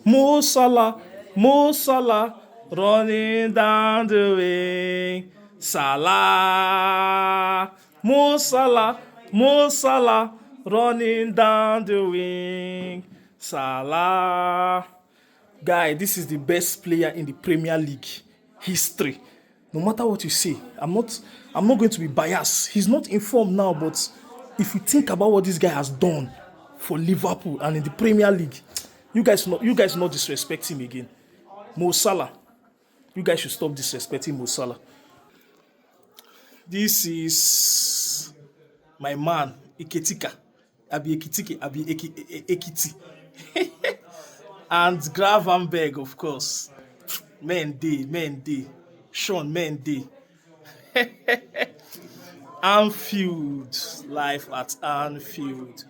Mo Salah, Mo Salah, running down the wing. Salah, Mo Salah, running down the wing. Salah. Guy, this is the best player in the Premier League history. No matter what you say, I'm not going to be biased. He's not informed now, but if you think about what this guy has done for Liverpool and in the Premier League, you guys not disrespect him again. Mo Salah, you guys should stop disrespecting Mo Salah. This is my man, Iketika. Abi Ekitike, Abi Ekiti. And Gravenberg, of course. Men day. Sean Men day. Anfield. Life at Anfield.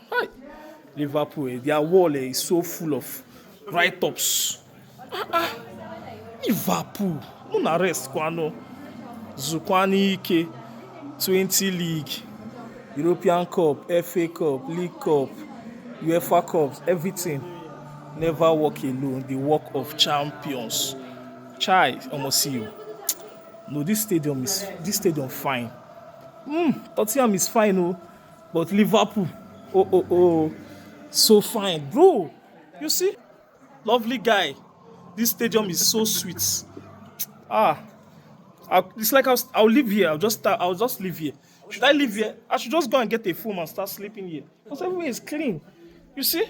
Hi. Liverpool, their wall is so full of write-ups. Liverpool. Muna rest kwano. Zukwani Ike. 20 League. European Cup, FA Cup, League Cup, UEFA Cups, everything. Never walk alone. The work of champions. Chai, almost see you. No, this stadium fine. Tottenham is fine, oh, but Liverpool, oh, so fine, bro. You see, lovely guy. This stadium is so sweet. Ah, it's like I'll live here. I'll just live here. Should I live here? I should just go and get a phone and start sleeping here because everywhere is clean. You see?